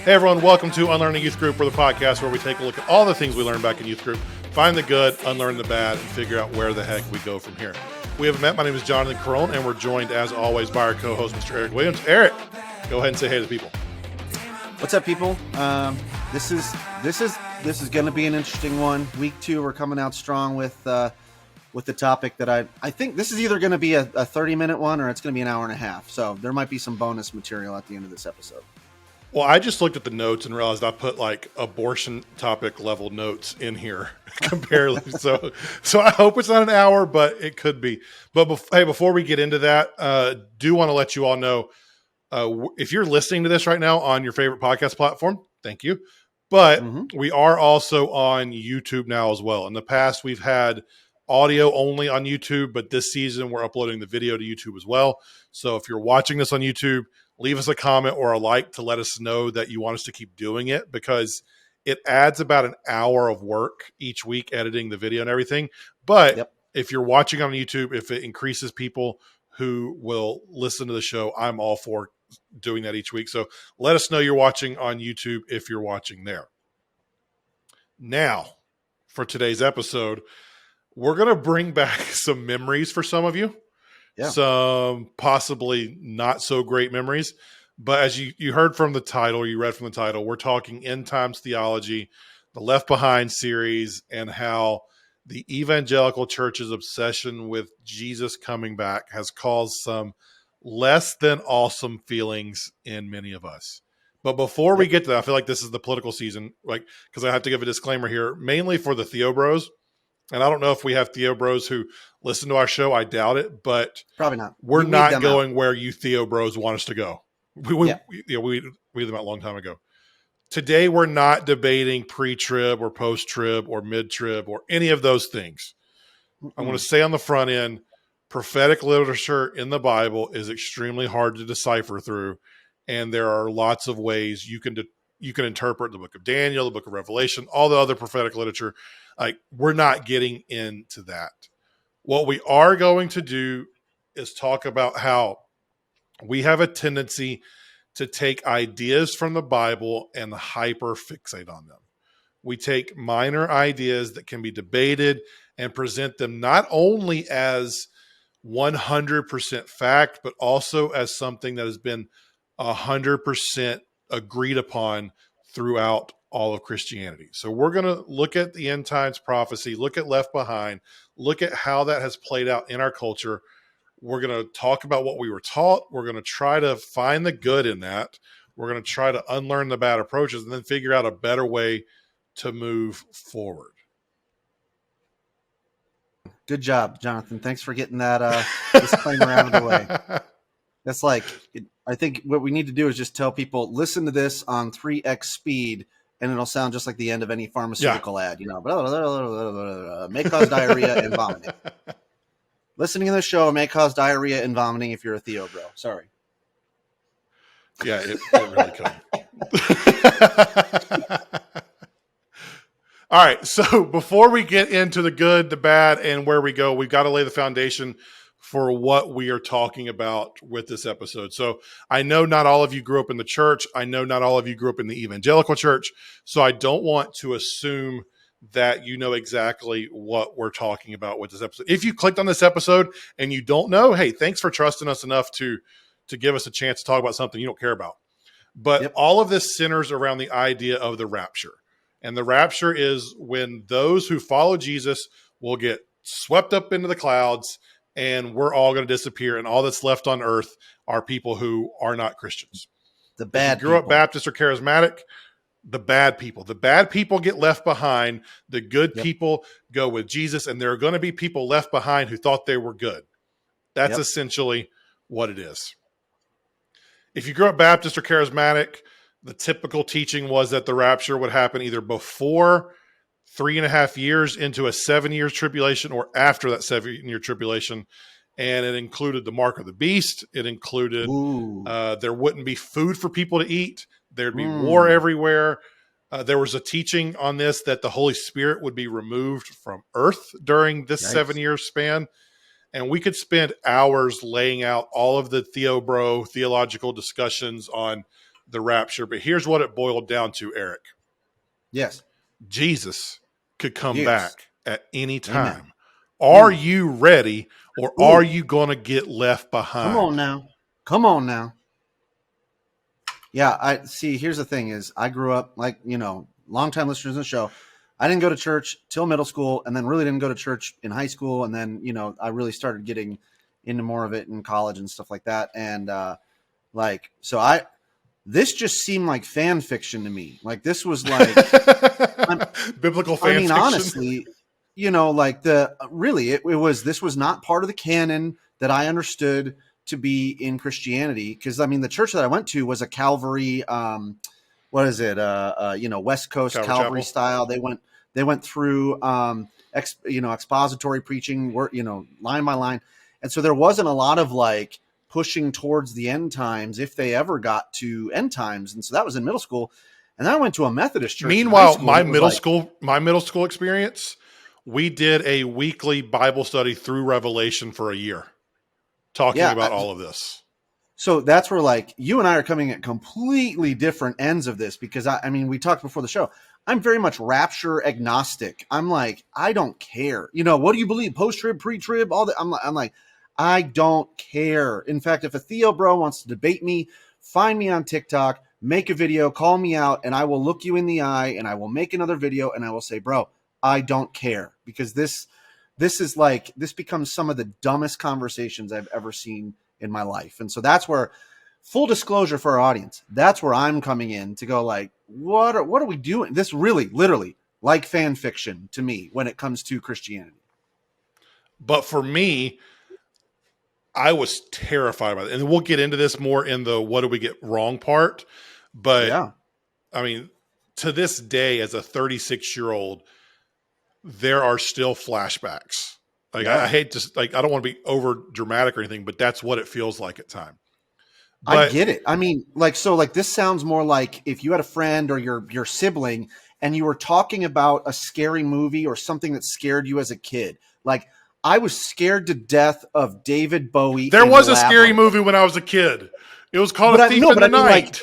Hey everyone, welcome to Unlearning Youth Group. We're the podcast where we take a look at all the things we learned back in youth group, find the good, unlearn the bad, and figure out where the heck we go from here. We have met. My name is Jonathan Carone, and we're joined as always by our co-host, Mr. Eric Williams. Eric, go ahead and say hey to the people. What's up, people? This is going to be an interesting one. Week 2, we're coming out strong with the topic that I think this is either going to be a 30-minute one or it's going to be an hour and a half. So there might be some bonus material at the end of this episode. Well, I just looked at the notes and realized I put like abortion topic level notes in here comparatively. So I hope it's not an hour, but it could be. But before we get into that, do want to let you all know, if you're listening to this right now on your favorite podcast platform, thank you. But we are also on YouTube now as well. In the past, we've had audio only on YouTube, but this season we're uploading the video to YouTube as well. So if you're watching this on YouTube, leave us a comment or a like to let us know that you want us to keep doing it, because it adds about an hour of work each week editing the video and everything. But if you're watching on YouTube, if it increases people who will listen to the show, I'm all for doing that each week. So let us know you're watching on YouTube if you're watching there. Now, for today's episode, we're going to bring back some memories for some of you. Yeah. Some possibly not so great memories. But as you heard from the title, you read from the title, we're talking end times theology, the Left Behind series, and how the evangelical church's obsession with Jesus coming back has caused some less than awesome feelings in many of us. But before we get to that, I feel like this is the political season, like, because I have to give a disclaimer here, mainly for the Theo Bros. And I don't know if we have Theo Bros who listen to our show. I doubt it, but probably not. We're not going where you Theo Bros want us to go. We weed them out a long time ago. Today, we're not debating pre-trib or post-trib or mid-trib or any of those things. I want to say on the front end, prophetic literature in the Bible is extremely hard to decipher through, and there are lots of ways you can interpret the book of Daniel, the book of Revelation, all the other prophetic literature. Like, we're not getting into that. What we are going to do is talk about how we have a tendency to take ideas from the Bible and hyper fixate on them. We take minor ideas that can be debated and present them not only as 100% fact, but also as something that has been 100% agreed upon throughout all of Christianity. So we're going to look at the end times prophecy, look at Left Behind, look at how that has played out in our culture. We're going to talk about what we were taught. We're going to try to find the good in that. We're going to try to unlearn the bad approaches and then figure out a better way to move forward. Good job, Jonathan. Thanks for getting that disclaimer out of the way. That's like, I think what we need to do is just tell people, listen to this on 3x speed, and it'll sound just like the end of any pharmaceutical ad, you know, blah, blah, blah, blah, blah, blah, may cause diarrhea and vomiting. Listening to this show may cause diarrhea and vomiting if you're a Theo Bro. Sorry. Yeah, it really could. All right, so before we get into the good, the bad, and where we go, we've got to lay the foundation for what we are talking about with this episode. So I know not all of you grew up in the church. I know not all of you grew up in the evangelical church. So I don't want to assume that you know exactly what we're talking about with this episode. If you clicked on this episode and you don't know, hey, thanks for trusting us enough to give us a chance to talk about something you don't care about. But all of this centers around the idea of the rapture. And the rapture is when those who follow Jesus will get swept up into the clouds, and we're all going to disappear, and all that's left on earth are people who are not Christians. The bad people. If you grew up Baptist or charismatic, the bad people. The bad people get left behind. The good people go with Jesus, and there are going to be people left behind who thought they were good. That's essentially what it is. If you grew up Baptist or charismatic, the typical teaching was that the rapture would happen either before 3.5 years into a 7-year tribulation or after that 7-year tribulation. And it included the mark of the beast. It included there wouldn't be food for people to eat. There'd be war everywhere. There was a teaching on this that the Holy Spirit would be removed from earth during this 7-year span. And we could spend hours laying out all of the theological discussions on the rapture. But here's what it boiled down to, Eric. Yes. Jesus could come Yes. back at any Amen. time. Are you ready, or Ooh. are you going to get left behind? Come on now. Come on now. Yeah, I see. Here's the thing: is I grew up like longtime listeners of the show. I didn't go to church till middle school, and then really didn't go to church in high school, and then I really started getting into more of it in college and stuff like that. And this just seemed like fan fiction to me. Like this was like biblical fan fiction. Honestly, this was not part of the canon that I understood to be in Christianity. Because the church that I went to was a Calvary, West Coast Calvary Chapel style. They went through expository preaching, line by line, and so there wasn't a lot of like pushing towards the end times if they ever got to end times. And so that was in middle school. And then I went to a Methodist church. Meanwhile, my middle school experience, we did a weekly Bible study through Revelation for a year, talking about all of this. So that's where like you and I are coming at completely different ends of this, because we talked before the show. I'm very much rapture agnostic. I'm like, I don't care. What do you believe? Post-trib, pre-trib, all that. I'm like, I don't care. In fact, if a Theo bro wants to debate me, find me on TikTok, make a video, call me out, and I will look you in the eye, and I will make another video, and I will say, bro, I don't care. Because this becomes some of the dumbest conversations I've ever seen in my life. And so that's where, full disclosure for our audience, that's where I'm coming in to go like, what are we doing? This really, literally, like fan fiction to me when it comes to Christianity. But for me, I was terrified by it. And we'll get into this more in the what do we get wrong part. But yeah. To this day, as a 36-year-old, there are still flashbacks. Like I hate to I don't want to be over dramatic or anything, but that's what it feels like at times. I get it. This sounds more like if you had a friend or your sibling and you were talking about a scary movie or something that scared you as a kid. Like, I was scared to death of David Bowie. There was a scary movie when I was a kid. It was called A Thief in the Night.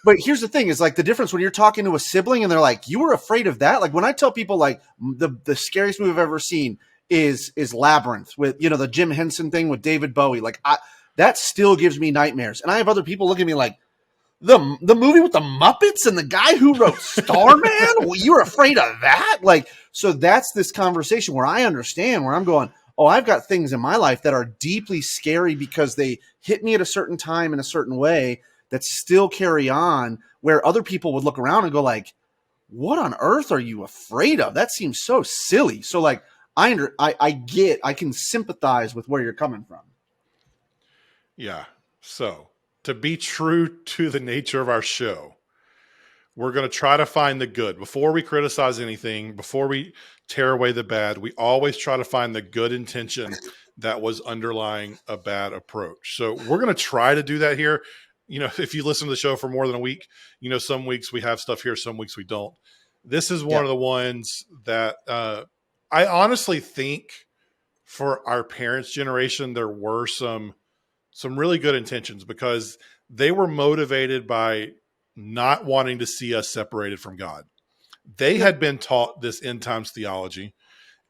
But here's the thing: is like the difference when you're talking to a sibling and they're like, "You were afraid of that." Like when I tell people, like the scariest movie I've ever seen is Labyrinth with the Jim Henson thing with David Bowie. Like that still gives me nightmares. And I have other people look at me like, the movie with the Muppets and the guy who wrote Starman. Well, you're afraid of that? Like, so that's this conversation where I understand, where I'm going, oh, I've got things in my life that are deeply scary because they hit me at a certain time in a certain way that still carry on, where other people would look around and go like, what on earth are you afraid of? That seems so silly. So like, I can sympathize with where you're coming from. Yeah. So to be true to the nature of our show, we're going to try to find the good. Before we criticize anything, before we tear away the bad, we always try to find the good intention that was underlying a bad approach. So we're going to try to do that here. If you listen to the show for more than a week, some weeks we have stuff here, some weeks we don't. This is one of the ones that I honestly think for our parents' generation, there were some really good intentions, because they were motivated by not wanting to see us separated from God. They had been taught this end times theology.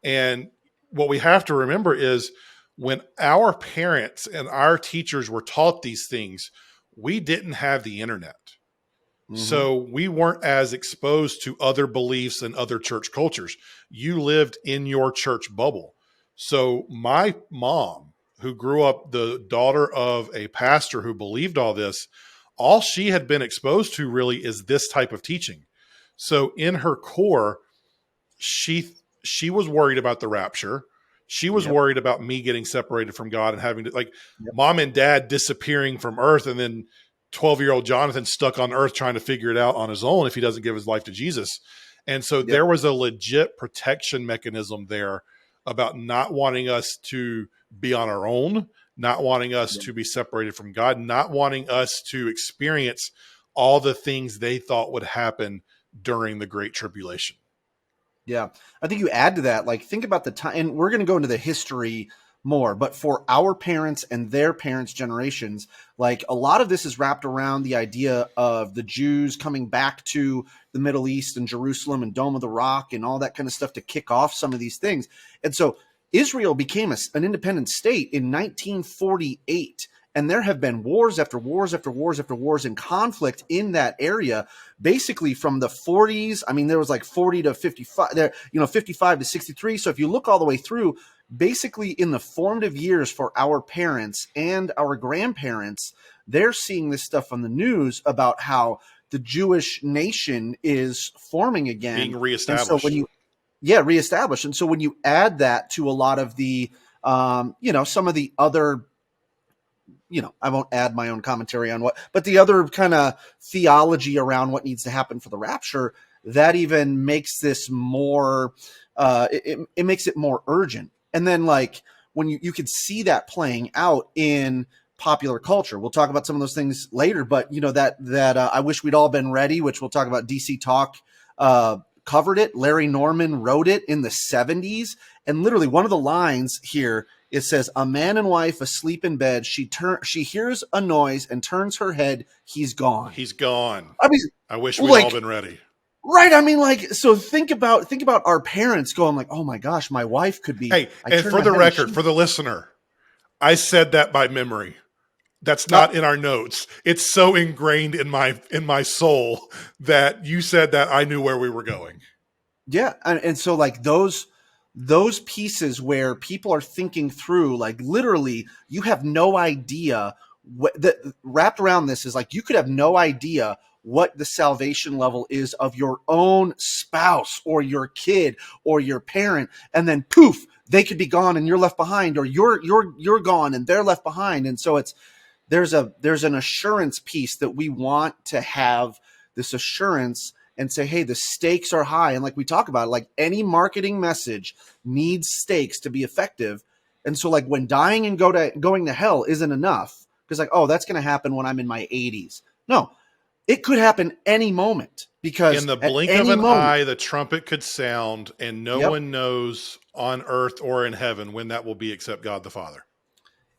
And what we have to remember is when our parents and our teachers were taught these things, we didn't have the internet. Mm-hmm. So we weren't as exposed to other beliefs and other church cultures. You lived in your church bubble. So my mom, who grew up the daughter of a pastor who believed all this, all she had been exposed to really is this type of teaching. So in her core, she was worried about the rapture. She was worried about me getting separated from God and having to mom and dad disappearing from earth, and then 12-year-old Jonathan stuck on earth trying to figure it out on his own if he doesn't give his life to Jesus. And so there was a legit protection mechanism there about not wanting us to be on our own, not wanting us to be separated from God, not wanting us to experience all the things they thought would happen during the Great Tribulation. Yeah. I think you add to that, like, think about the time, and we're going to go into the history more. But for our parents and their parents' generations, like a lot of this is wrapped around the idea of the Jews coming back to the Middle East and Jerusalem and Dome of the Rock and all that kind of stuff to kick off some of these things. And so Israel became an independent state in 1948. And there have been wars after wars after wars after wars and conflict in that area, basically from the 40s. I mean, there was like 40 to 55 there, 55 to 63. So if you look all the way through, basically in the formative years for our parents and our grandparents, they're seeing this stuff on the news about how the Jewish nation is forming again, being reestablished. And so when you reestablished. And so when you add that to a lot of the some of the other, I won't add my own commentary on but the other kind of theology around what needs to happen for the rapture, that even makes this more, it makes it more urgent. And then like when you could see that playing out in popular culture, we'll talk about some of those things later, but that I wish we'd all been ready, which we'll talk about. DC Talk covered it. Larry Norman wrote it in the 70s. And literally one of the lines here, it says, a man and wife asleep in bed. She hears a noise and turns her head. He's gone. He's gone. I mean, I wish we'd all been ready. Right. I mean, like, so think about our parents going like, oh my gosh, my wife could be. Hey, and for the record, for the listener, I said that by memory. That's not in our notes. It's so ingrained in my soul that you said that I knew where we were going. Yeah. And so like those pieces where people are thinking through, like literally you have no idea that wrapped around this is like, you could have no idea what the salvation level is of your own spouse or your kid or your parent. And then poof, they could be gone and you're left behind, or you're gone and they're left behind. And so there's an assurance piece that we want to have, this assurance, and say, hey, the stakes are high. And like we talk about, like any marketing message needs stakes to be effective. And so like when dying and going to hell isn't enough, because like, oh, that's going to happen when I'm in my 80s. No, it could happen any moment, because in the blink of an eye, the trumpet could sound, and no one knows on earth or in heaven when that will be except God the Father.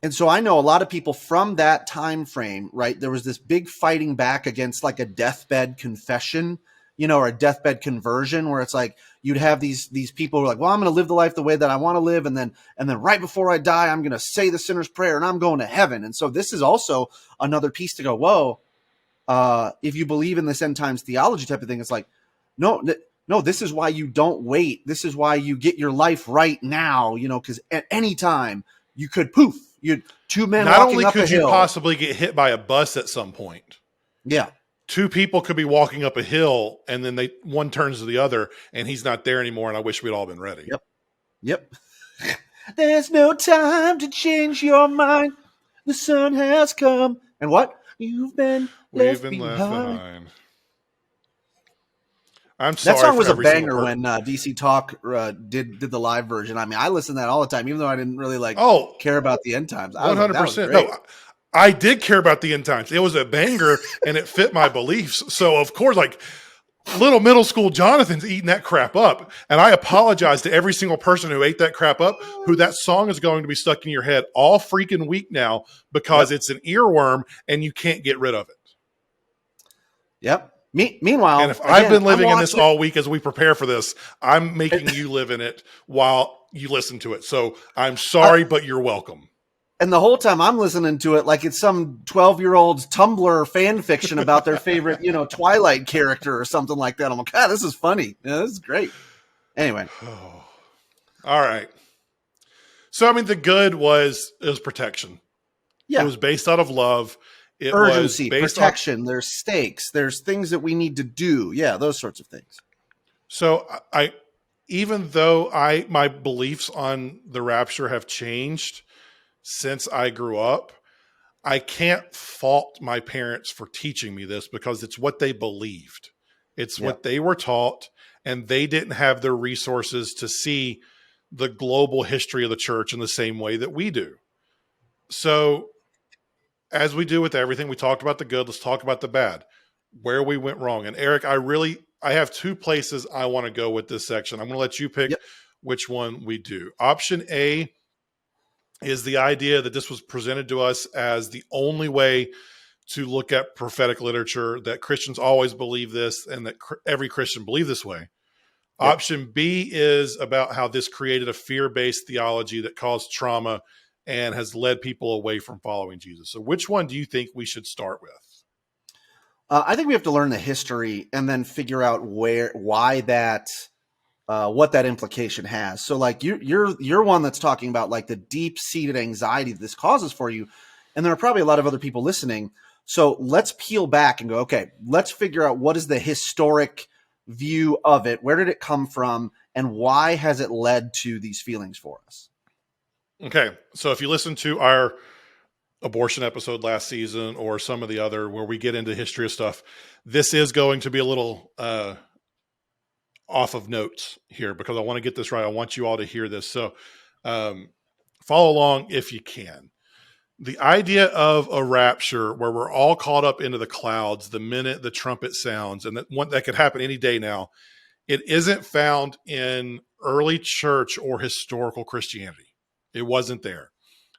And so I know a lot of people from that time frame, right? There was this big fighting back against like a deathbed confession, or a deathbed conversion, where it's like you'd have these people who are like, well, I'm going to live the life the way that I want to live, and then right before I die, I'm going to say the sinner's prayer and I'm going to heaven. And so this is also another piece to go, whoa, if you believe in this end times theology type of thing, it's like, no, this is why you don't wait. This is why you get your life right now, because at any time you could poof. You two men not walking only up could a you hill. possibly get hit by a bus at some point. Yeah. Two people could be walking up a hill, and then one turns to the other, and he's not there anymore. And I wish we'd all been ready. Yep. There's no time to change your mind. The sun has come, and what? We've been left behind. I'm sorry. That song was a banger when DC Talk did the live version. I mean, I listen to that all the time, even though I didn't really care about the end times. 100%. No, I did care about the end times. It was a banger, and it fit my beliefs. So of course, like little middle school Jonathan's eating that crap up, and I apologize to every single person who ate that crap up. Who that song is going to be stuck in your head all freaking week now, because it's an earworm and you can't get rid of it. Yep. Meanwhile, and if I've been living in this all week as we prepare for this, I'm making you live in it while you listen to it. So I'm sorry, but you're welcome. And the whole time I'm listening to it like it's some 12-year-old's Tumblr fan fiction about their favorite, Twilight character or something like that. I'm like, God, this is funny. Yeah, this is great. Anyway. All right. So, I mean, the good was protection. Yeah. It was based out of love. It urgency, protection, there's stakes, there's things that we need to do. Yeah, those sorts of things. So even though my beliefs on the rapture have changed since I grew up, I can't fault my parents for teaching me this, because it's what they believed. It's what they were taught, and they didn't have the resources to see the global history of the church in the same way that we do. So, as we do with everything, we talked about the good. Let's talk about the bad, where we went wrong. And Eric, I have two places I want to go with this section. I'm going to let you pick which one we do. Option A is the idea that this was presented to us as the only way to look at prophetic literature, that Christians always believe this and that every Christian believe this way. Yep. Option B is about how this created a fear-based theology that caused trauma and has led people away from following Jesus. So which one do you think we should start with? I think we have to learn the history and then figure out why that, what that implication has. So like you're one that's talking about like the deep seated anxiety that this causes for you. And there are probably a lot of other people listening. So let's peel back and go, okay, let's figure out what is the historic view of it. Where did it come from? And why has it led to these feelings for us? Okay. So if you listen to our abortion episode last season or some of the other where we get into history of stuff, this is going to be a little off of notes here because I want to get this right. I want you all to hear this. So follow along if you can. The idea of a rapture where we're all caught up into the clouds the minute the trumpet sounds, and that could happen any day now, it isn't found in early church or historical Christianity. It wasn't there.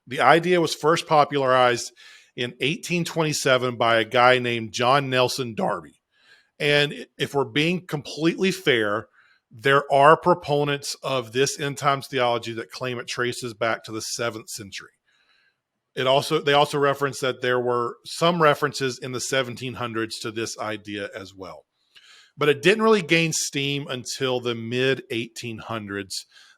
The idea was first popularized in 1827 by a guy named John Nelson Darby. And if we're being completely fair, there are proponents of this end times theology that claim it traces back to the 7th century. They also reference that there were some references in the 1700s to this idea as well. But it didn't really gain steam until the mid 1800s,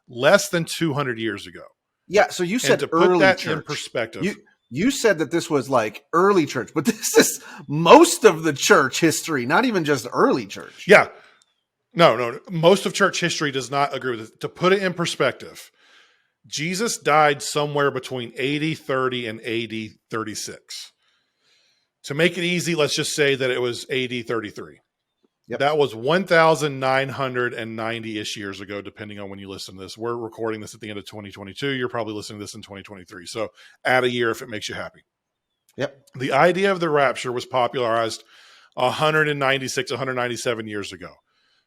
less than 200 years ago. Yeah, so you said and to put early that church. in perspective, you said that this was like early church, but this is most of the church history, not even just early church. Yeah. No. Most of church history does not agree with it. To put it in perspective, Jesus died somewhere between AD 30 and AD 36. To make it easy, let's just say that it was AD 33. Yep. That was 1,990-ish years ago, depending on when you listen to this. We're recording this at the end of 2022. You're probably listening to this in 2023. So add a year if it makes you happy. Yep. The idea of the rapture was popularized 196, 197 years ago.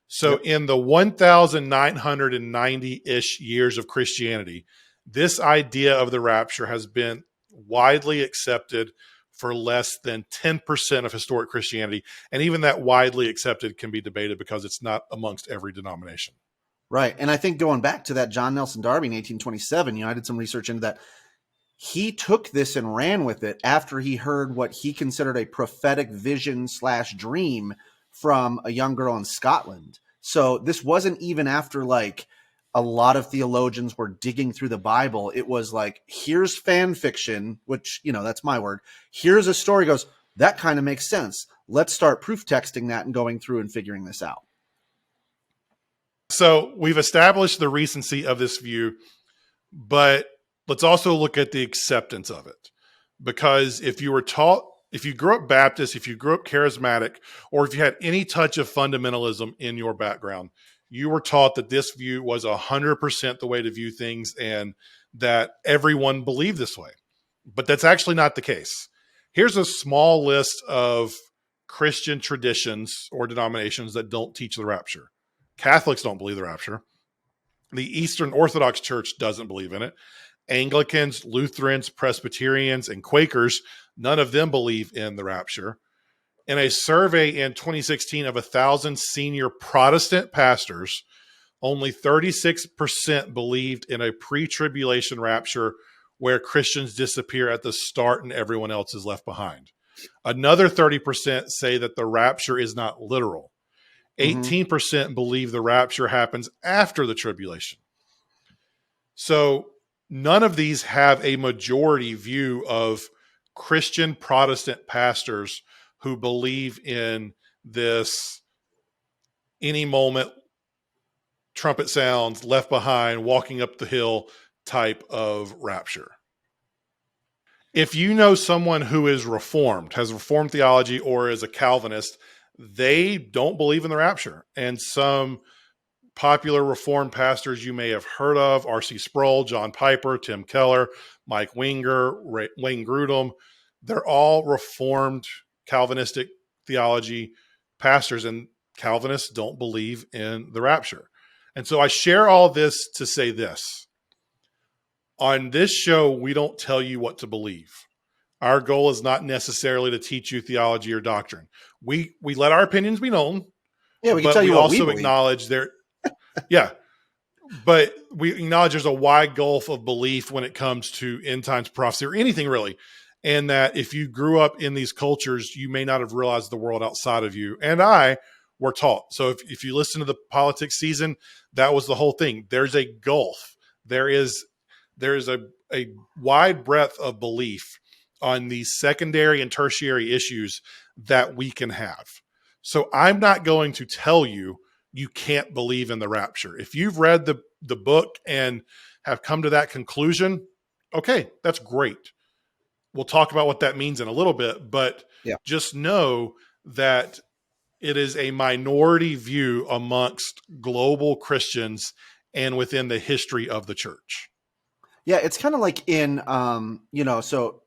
So in the 1,990-ish years of Christianity, this idea of the rapture has been widely accepted for less than 10% of historic Christianity. And even that widely accepted can be debated because it's not amongst every denomination. Right. And I think going back to that John Nelson Darby in 1827, I did some research into that. He took this and ran with it after he heard what he considered a prophetic vision / dream from a young girl in Scotland. So this wasn't even after like a lot of theologians were digging through the Bible. It was like, here's fan fiction, which, that's my word. Here's a story goes, that kind of makes sense. Let's start proof texting that and going through and figuring this out. So we've established the recency of this view, but let's also look at the acceptance of it. Because if you grew up Baptist, if you grew up charismatic, or if you had any touch of fundamentalism in your background, you were taught that this view was 100% the way to view things and that everyone believed this way. But that's actually not the case. Here's a small list of Christian traditions or denominations that don't teach the rapture. Catholics don't believe the rapture. The Eastern Orthodox Church doesn't believe in it. Anglicans, Lutherans, Presbyterians, and Quakers, none of them believe in the rapture. In a survey in 2016 of 1,000 senior Protestant pastors, only 36% believed in a pre-tribulation rapture where Christians disappear at the start and everyone else is left behind. Another 30% say that the rapture is not literal. 18% believe the rapture happens after the tribulation. So none of these have a majority view of Christian Protestant pastors who believe in this any moment, trumpet sounds, left behind, walking up the hill type of rapture. If you know someone who is Reformed, has Reformed theology, or is a Calvinist, they don't believe in the rapture. And some popular Reformed pastors you may have heard of, R.C. Sproul, John Piper, Tim Keller, Mike Winger, Wayne Grudem, they're all Reformed Calvinistic theology pastors, and Calvinists don't believe in the rapture. And so I share all this to say this. On this show, we don't tell you what to believe. Our goal is not necessarily to teach you theology or doctrine. We let our opinions be known, Yeah, we can but tell we you what we also believe. acknowledge yeah, but we acknowledge there's a wide gulf of belief when it comes to end times prophecy or anything really. And that if you grew up in these cultures, you may not have realized the world outside of you. And I were taught. So if you listen to the politics season, that was the whole thing. There's a gulf. There is a wide breadth of belief on these secondary and tertiary issues that we can have. So I'm not going to tell you you can't believe in the rapture. If you've read the book and have come to that conclusion, okay, that's great. We'll talk about what that means in a little bit, but Yeah. just know that it is a minority view amongst global Christians and within the history of the church. Yeah, it's kind of like in, so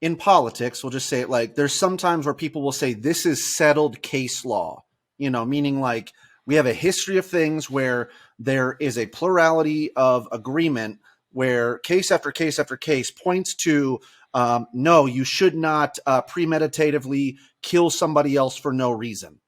in politics, we'll just say it like there's sometimes where people will say this is settled case law, meaning like we have a history of things where there is a plurality of agreement where case after case after case points to no, you should not premeditatively kill somebody else for no reason.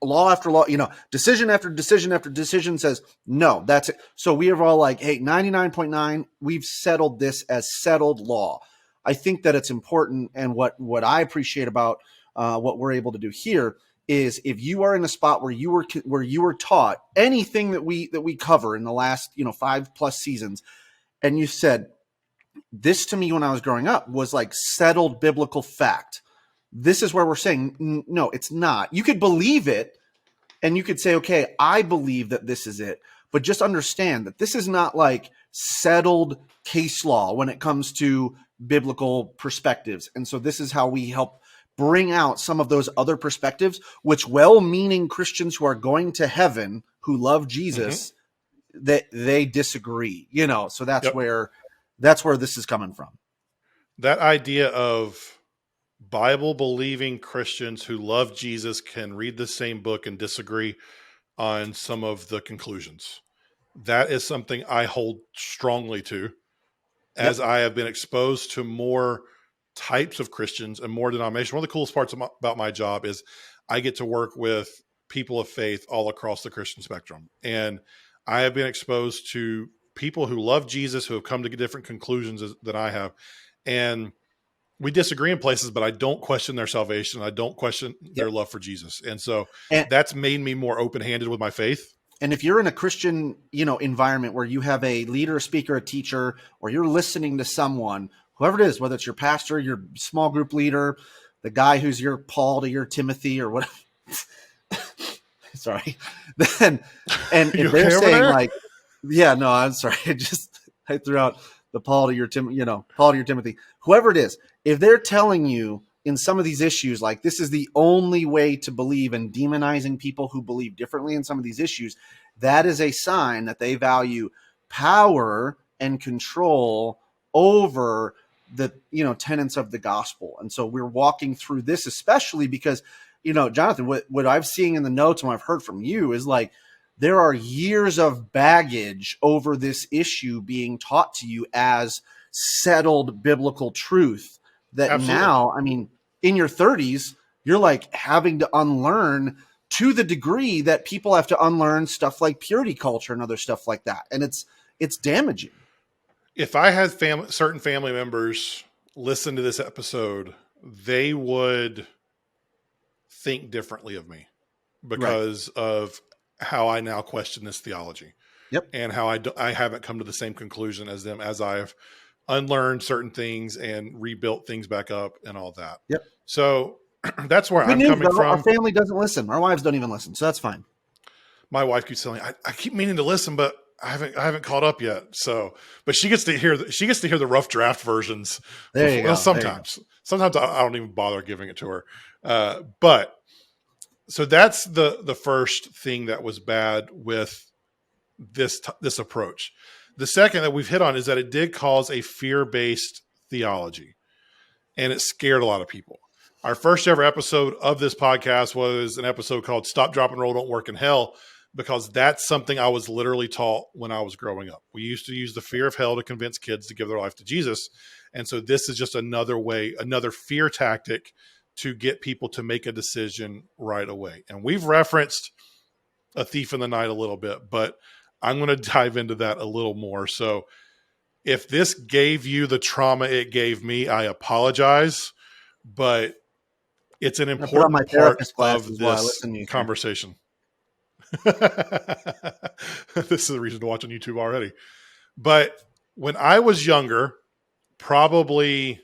Law after law, decision after decision after decision says, no, that's it. So we are all like, hey, 99.9, we've settled this as settled law. I think that it's important. And what I appreciate about what we're able to do here is if you are in a spot where you were taught anything that we cover in the last, 5+ seasons, and you said, this to me when I was growing up was like settled biblical fact. This is where we're saying, no, it's not. You could believe it and you could say, okay, I believe that this is it. But just understand that this is not like settled case law when it comes to biblical perspectives. And so this is how we help bring out some of those other perspectives, which well-meaning Christians who are going to heaven, who love Jesus, that they disagree, so that's where this is coming from. That idea of Bible believing Christians who love Jesus can read the same book and disagree on some of the conclusions. That is something I hold strongly to, as I have been exposed to more types of Christians and more denominations. One of the coolest parts about my job is I get to work with people of faith all across the Christian spectrum. And I have been exposed to people who love Jesus, who have come to different conclusions than I have. And we disagree in places, but I don't question their salvation. I don't question their love for Jesus. And so And that's made me more open-handed with my faith. And if you're in a Christian, environment where you have a leader, a speaker, a teacher, or you're listening to someone, whoever it is, whether it's your pastor, your small group leader, the guy who's your Paul to your Timothy or whatever, sorry, then, and if they're saying like, yeah, no, I'm sorry. I threw out the Paul to your Paul to your Timothy, whoever it is, if they're telling you in some of these issues, like this is the only way to believe, and demonizing people who believe differently in some of these issues, that is a sign that they value power and control over the, tenets of the gospel. And so we're walking through this, especially because, Jonathan, what I've seen in the notes and what I've heard from you is like, there are years of baggage over this issue being taught to you as settled biblical truth that Absolutely. Now, I mean, in your 30s, you're like having to unlearn to the degree that people have to unlearn stuff like purity culture and other stuff like that. And it's damaging. If I had certain family members listen to this episode, they would think differently of me because of how I now question this theology. And how I haven't come to the same conclusion as them, as I've unlearned certain things and rebuilt things back up and all that. So that's where I'm coming from. Our family doesn't listen. Our wives don't even listen. So that's fine. My wife keeps telling me, I keep meaning to listen, but I haven't caught up yet. So, but she gets to hear the rough draft versions. There you go. Sometimes I don't even bother giving it to her. But so that's the first thing that was bad with this approach. The second that we've hit on is that it did cause a fear-based theology, and it scared a lot of people. Our first ever episode of this podcast was an episode called Stop, Drop, and Roll Don't Work in Hell, because that's something I was literally taught when I was growing up. We used to use the fear of hell to convince kids to give their life to Jesus. And so this is just another way, another fear tactic to get people to make a decision right away. And we've referenced A Thief in the Night a little bit, but I'm going to dive into that a little more. So if this gave you the trauma it gave me, I apologize, but it's an I put on my important part therapist of glasses while I this listen to you. conversation. This is a reason to watch on YouTube already. But when I was younger, probably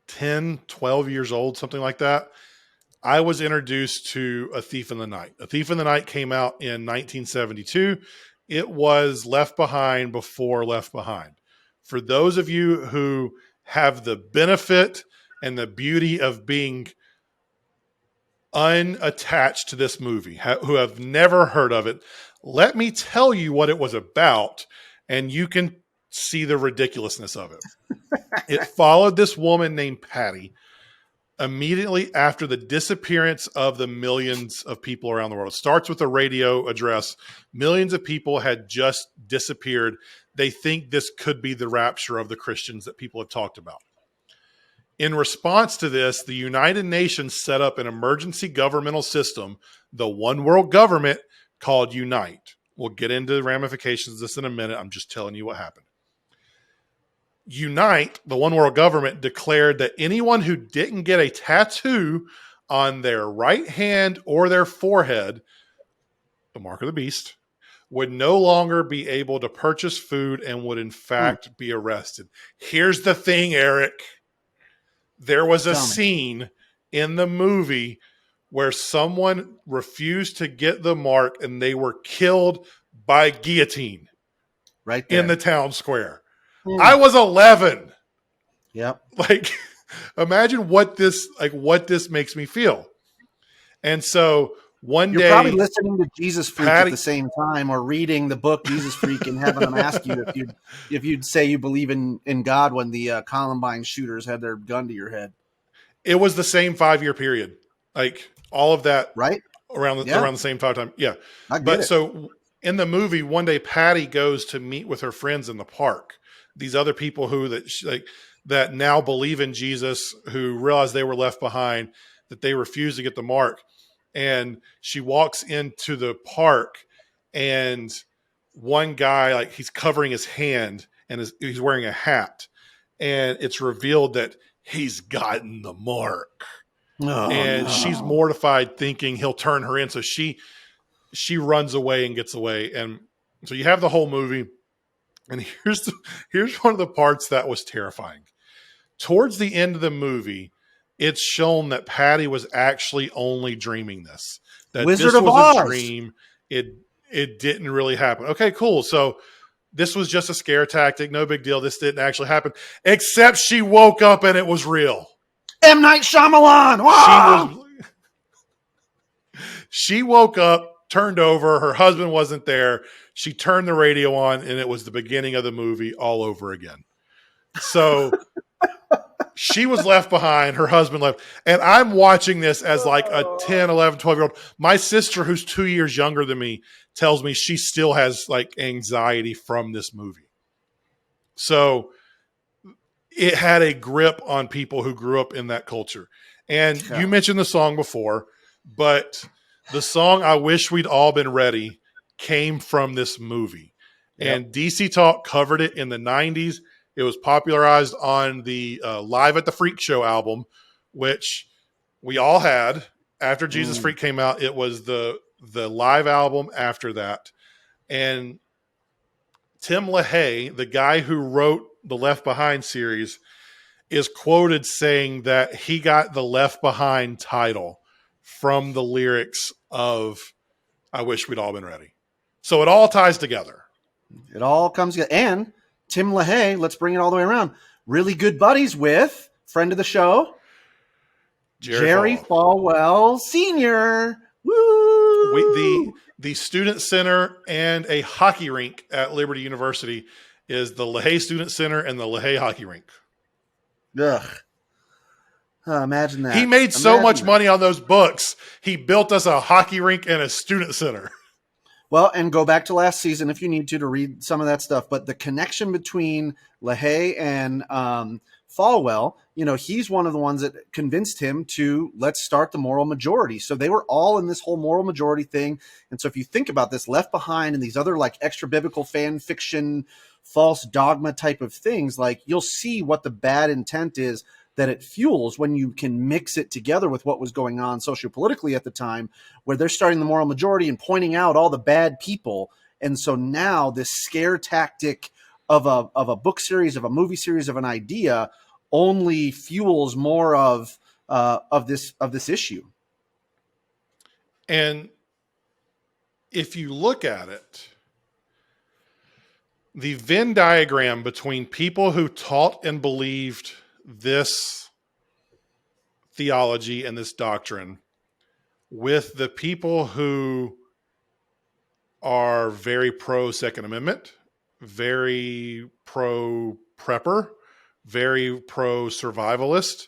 10, 12 years old, something like that, I was introduced to A Thief in the Night. A Thief in the Night came out in 1972. It was Left Behind before Left Behind. For those of you who have the benefit and the beauty of being unattached to this movie, who have never heard of it, let me tell you what it was about, and you can see the ridiculousness of it. It followed this woman named Patty immediately after the disappearance of the millions of people around the world. It starts with a radio address. Millions of people had just disappeared. They think this could be the rapture of the Christians that people have talked about. In response to this, the United Nations set up an emergency governmental system, the one world government, called Unite. We'll get into the ramifications of this in a minute. I'm just telling you what happened. Unite, the one world government, declared that anyone who didn't get a tattoo on their right hand or their forehead, the mark of the beast, would no longer be able to purchase food and would in fact be arrested. Here's the thing, Eric. There was a scene in the movie where someone refused to get the mark and they were killed by guillotine right there in the town square. I was 11. Yep. Like, imagine what this makes me feel. And so You're day, probably listening to Jesus Freak at the same time, or reading the book Jesus Freak and having them ask you if you'd say you believe in God when the Columbine shooters had their gun to your head. It was the same 5-year period, like all of that, right around the same time. Yeah, so in the movie, one day Patty goes to meet with her friends in the park. These other people that now believe in Jesus, who realized they were left behind, that they refused to get the mark. And she walks into the park and one guy, he's covering his hand and he's wearing a hat. And it's revealed that he's gotten the mark. She's mortified, thinking he'll turn her in. So she runs away and gets away. And so you have the whole movie. And here's one of the parts that was terrifying. Towards the end of the movie, it's shown that Patty was actually only dreaming this. That Wizard this of was Oz. a dream. It didn't really happen. Okay, cool. So this was just a scare tactic. No big deal. This didn't actually happen. Except she woke up and it was real. M. Night Shyamalan. Wow! She woke up, turned over. Her husband wasn't there. She turned the radio on, and it was the beginning of the movie all over again. So she was left behind. Her husband left. And I'm watching this as like a 10, 11, 12-year-old. My sister, who's 2 years younger than me, tells me she still has anxiety from this movie. So it had a grip on people who grew up in that culture. And you mentioned the song before, but the song I Wish We'd All Been Ready came from this movie. Yep. And DC Talk covered it in the 90s. It was popularized on the Live at the Freak Show album, which we all had. After Jesus Freak came out, it was the live album after that. And Tim LaHaye, the guy who wrote the Left Behind series, is quoted saying that he got the Left Behind title from the lyrics of I Wish We'd All Been Ready. So it all ties together. It all comes together. And Tim LaHaye, let's bring it all the way around, really good buddies with friend of the show, Jerry Falwell Sr. Woo! The student center and a hockey rink at Liberty University is the LaHaye Student Center and the LaHaye Hockey Rink. Ugh. Imagine that. He made so much money on those books. He built us a hockey rink and a student center. Well, and go back to last season if you need to read some of that stuff. But the connection between LaHaye and Falwell, he's one of the ones that convinced him to let's start the moral majority. So they were all in this whole moral majority thing. And so if you think about this, Left Behind and these other like extra biblical fan fiction, false dogma type of things, like you'll see what the bad intent is that it fuels when you can mix it together with what was going on sociopolitically at the time, where they're starting the moral majority and pointing out all the bad people. And so now this scare tactic of a book series, of a movie series, of an idea only fuels more of this issue. And if you look at it, the Venn diagram between people who taught and believed this theology and this doctrine with the people who are very pro Second Amendment, very pro prepper, very pro survivalist,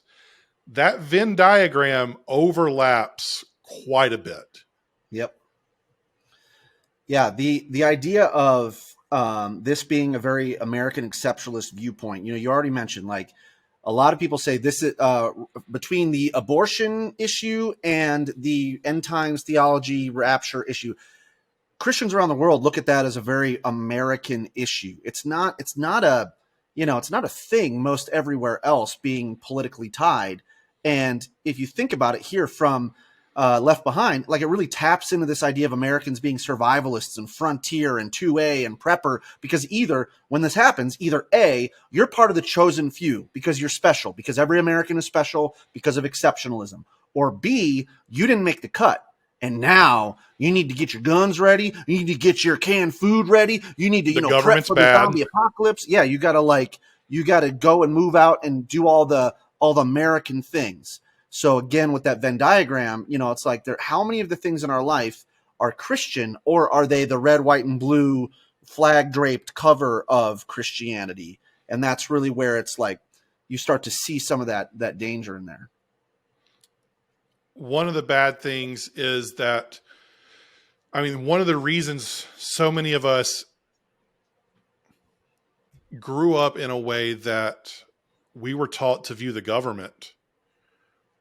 that Venn diagram overlaps quite a bit. Yep. Yeah. The idea of this being a very American exceptionalist viewpoint, you already mentioned, like, a lot of people say this is between the abortion issue and the end times theology rapture issue. Christians around the world look at that as a very American issue. It's not a thing most everywhere else being politically tied. And if you think about it here from Left Behind, like, it really taps into this idea of Americans being survivalists and frontier and 2A and prepper, because either when this happens, either A, you're part of the chosen few because you're special, because every American is special because of exceptionalism, or B, you didn't make the cut. And now you need to get your guns ready. You need to get your canned food ready. You need to, prep for the zombie apocalypse. Yeah, you got to go and move out and do all the American things. So again, with that Venn diagram, it's like, how many of the things in our life are Christian, or are they the red, white, and blue flag draped cover of Christianity? And that's really where it's like you start to see some of that danger in there. One of the bad things is that, one of the reasons so many of us grew up in a way that we were taught to view the government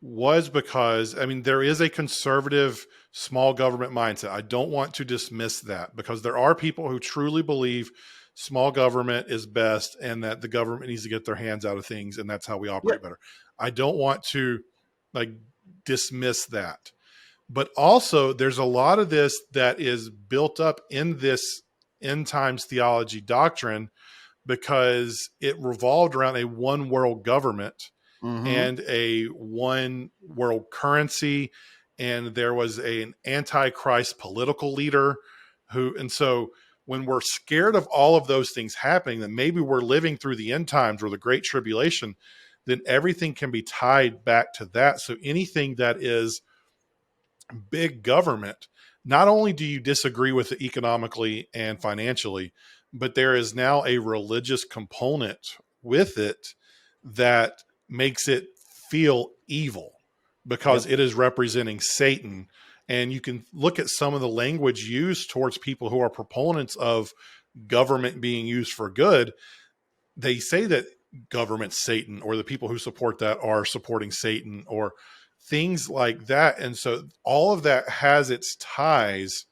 was because, there is a conservative small government mindset. I don't want to dismiss that, because there are people who truly believe small government is best and that the government needs to get their hands out of things, and that's how we operate better. I don't want to dismiss that. But also there's a lot of this that is built up in this end times theology doctrine because it revolved around a one world government and a one world currency. And there was an antichrist political leader and so when we're scared of all of those things happening, that maybe we're living through the end times or the Great Tribulation, then everything can be tied back to that. So anything that is big government, not only do you disagree with it economically and financially, but there is now a religious component with it that makes it feel evil because it is representing Satan. And you can look at some of the language used towards people who are proponents of government being used for good. They say that government's Satan, or the people who support that are supporting Satan, or things like that. And so all of that has its ties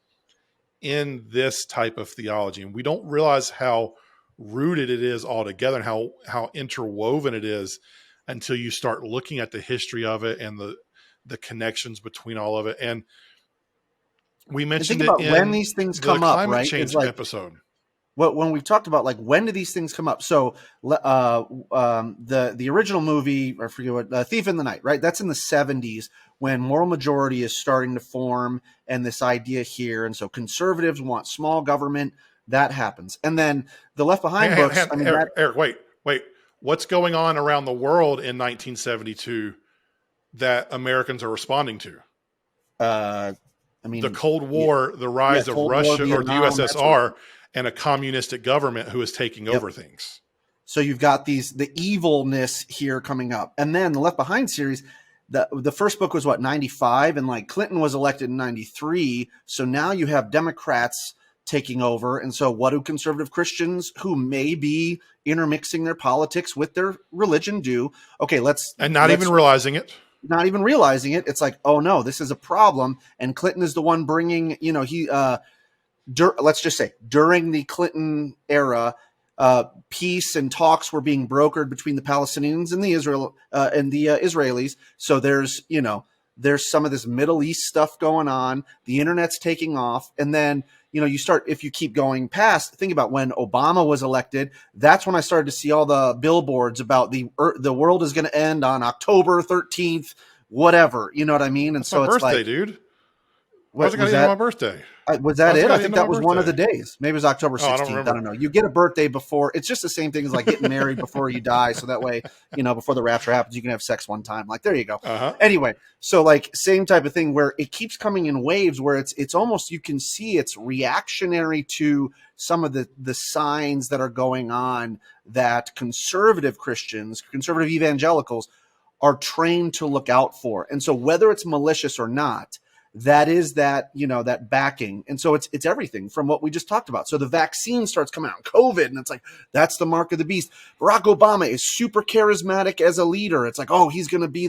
in this type of theology. And we don't realize how rooted it is altogether and how interwoven it is until you start looking at the history of it and the connections between all of it. And we mentioned it in when these things come up, climate right? change episode. When we've talked about when do these things come up? So the original movie, I forget what, Thief in the Night, right? That's in the 70s when moral majority is starting to form and this idea here. And so conservatives want small government. That happens. And then the Left Behind books. Eric, wait. What's going on around the world in 1972 that Americans are responding to? The Cold War, the rise of Russia or the USSR, and a communistic government who is taking over things. So you've got the evilness here coming up. And then the Left Behind series, the first book was what, 95, and like Clinton was elected in 93. So now you have Democrats taking over. And so what do conservative Christians who may be intermixing their politics with their religion do? Okay, And not even realizing it. not even realizing it. It's like, oh no, this is a problem. And Clinton is the one bringing, let's just say during the Clinton era, peace and talks were being brokered between the Palestinians and the Israelis. So there's some of this Middle East stuff going on. The internet's taking off, and then if you keep going past, think about when Obama was elected. That's when I started to see all the billboards about the world is going to end on October 13th, whatever. You know what I mean? And That's so my it's birthday, like, dude. what How's it was going to end that? on my birthday? Was that it? I think that was one of the birthday. days. Maybe it was October 16th. I don't know. You get a birthday before. It's just the same thing as like getting married before you die. So that way, before the rapture happens, you can have sex one time. Like, there you go. Anyway, so like same type of thing where it keeps coming in waves where it's almost, you can see it's reactionary to some of the signs that are going on that conservative Christians, conservative evangelicals are trained to look out for. And so whether it's malicious or not, that is that backing. And so it's everything from what we just talked about. So the vaccine starts coming out, COVID, and it's like, that's the mark of the beast. Barack Obama is super charismatic as a leader. It's like, oh, he's going to be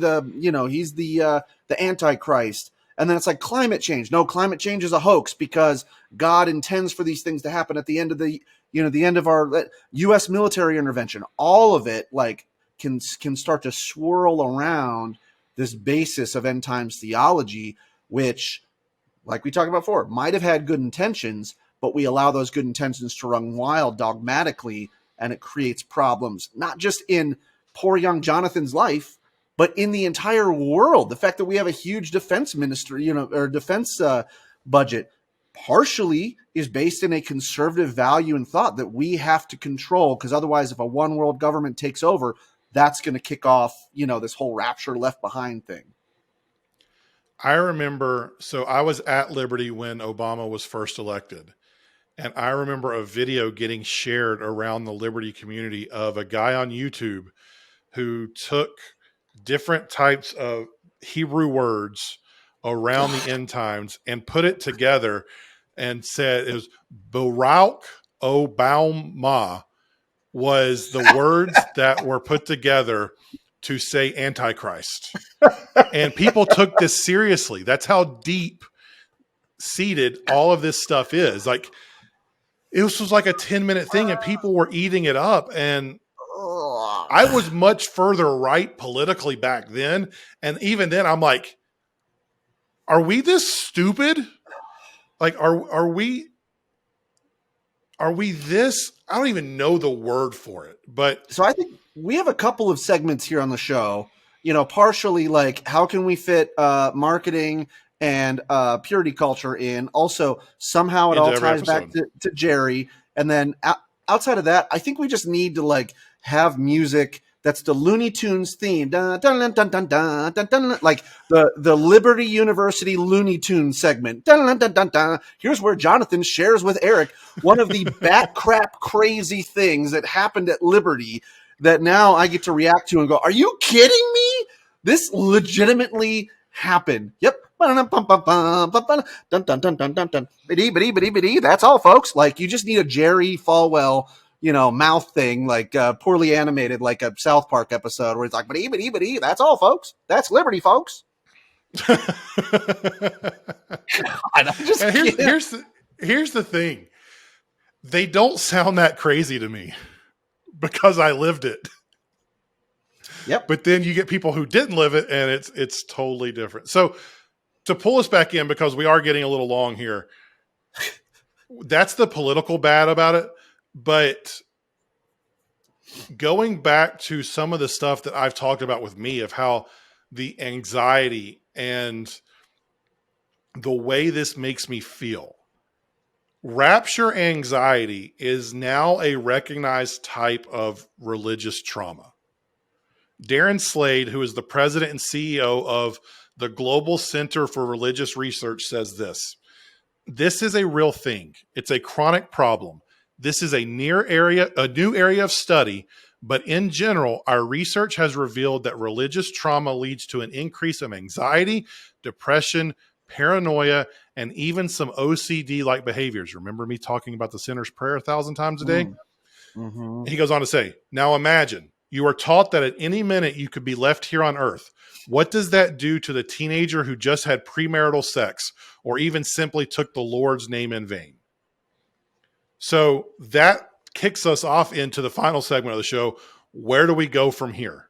he's the Antichrist. And then it's like climate change. No, climate change is a hoax because God intends for these things to happen at the end of the end of our U.S. military intervention. All of it like can start to swirl around this basis of end times theology, which, like we talked about before, might have had good intentions, but we allow those good intentions to run wild dogmatically, and it creates problems, not just in poor young Jonathan's life, but in the entire world. The fact that we have a huge defense ministry, or defense budget, partially is based in a conservative value and thought that we have to control, because otherwise, if a one world government takes over, that's going to kick off, this whole rapture left behind thing. I remember, so I was at Liberty when Obama was first elected. And I remember a video getting shared around the Liberty community of a guy on YouTube who took different types of Hebrew words around the end times and put it together and said it was Barack Obama was the words that were put together to say Antichrist. And people took this seriously. That's how deep seated all of this stuff is. Like, it was like a 10-minute thing and people were eating it up. And I was much further right politically back then. And even then I'm like, are we this stupid? Like, are we this? I don't even know the word for it, but so I think we have a couple of segments here on the show, partially like how can we fit marketing and purity culture in. Also, somehow it all ties back to Jerry. And then outside of that, I think we just need to like have music that's the Looney Tunes theme, dun, dun, dun, dun, dun, dun, dun, dun, like the Liberty University Looney Tunes segment. Dun, dun, dun, dun, dun. Here's where Jonathan shares with Eric one of the bat crap crazy things that happened at Liberty that now I get to react to and go, are you kidding me? This legitimately happened. Yep. That's all, folks. Like, you just need a Jerry Falwell, mouth thing, like poorly animated, like a South Park episode where it's like, that's all, folks. That's Liberty, folks. And here's the thing. They don't sound that crazy to me because I lived it. Yep. But then you get people who didn't live it and it's totally different. So to pull us back in, because we are getting a little long here, that's the political bad about it. But going back to some of the stuff that I've talked about with me of how the anxiety and the way this makes me feel, rapture anxiety is now a recognized type of religious trauma. Darren Slade, who is the president and CEO of the Global Center for Religious Research, says this: this is a real thing. It's a chronic problem. This is a new area of study, But in general, our research has revealed that religious trauma leads to an increase of anxiety, depression, paranoia, and even some OCD like behaviors. Remember me talking about the sinner's prayer 1,000 times a day? Mm-hmm. He goes on to say, now imagine you are taught that at any minute you could be left here on earth. What does that do to the teenager who just had premarital sex or even simply took the Lord's name in vain? So that kicks us off into the final segment of the show. Where do we go from here?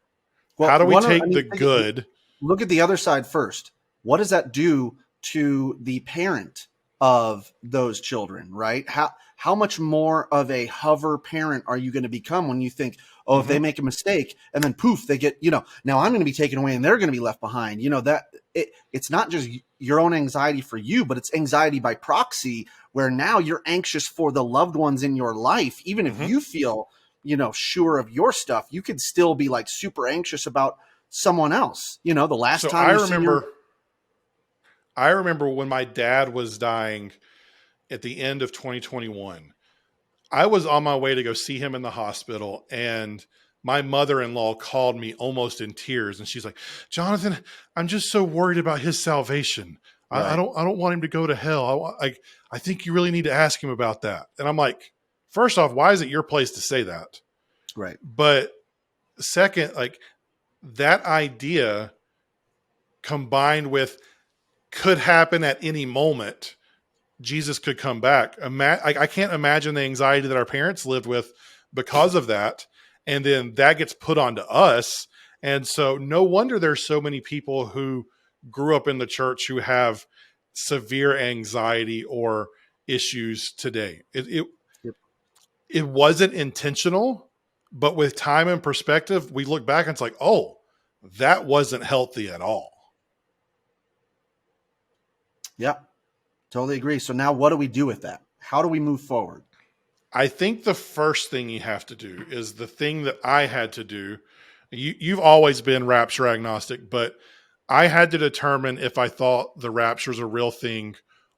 How Well, do we take the good? Look at the other side first. What does that do to the parent of those children, right? How much more of a hover parent are you going to become when you think, oh, if they make a mistake and then poof, they get, now I'm going to be taken away and they're going to be left behind. It's not just your own anxiety for you, but it's anxiety by proxy, where now you're anxious for the loved ones in your life. Even if you feel, sure of your stuff, you could still be like super anxious about someone else. The last So time I remember when my dad was dying at the end of 2021. I was on my way to go see him in the hospital, and my mother-in-law called me almost in tears, and she's like, "Jonathan, I'm just so worried about his salvation. I right, don't want him to go to hell. I think you really need to ask him about that." And I'm like, first off, why is it your place to say that? right, But second, like, that idea combined with could happen at any moment, Jesus could come back. I can't imagine the anxiety that our parents lived with because of that. And then that gets put onto us. And so no wonder there's so many people who grew up in the church who have severe anxiety or issues today. yep, It wasn't intentional, but with time and perspective, we look back and it's like, oh, that wasn't healthy at all. yep, totally agree. So now what do we do with that? How do we move forward? I think the first thing you have to do is the thing that I had to do. You've always been rapture agnostic, but I had to determine if I thought the rapture is a real thing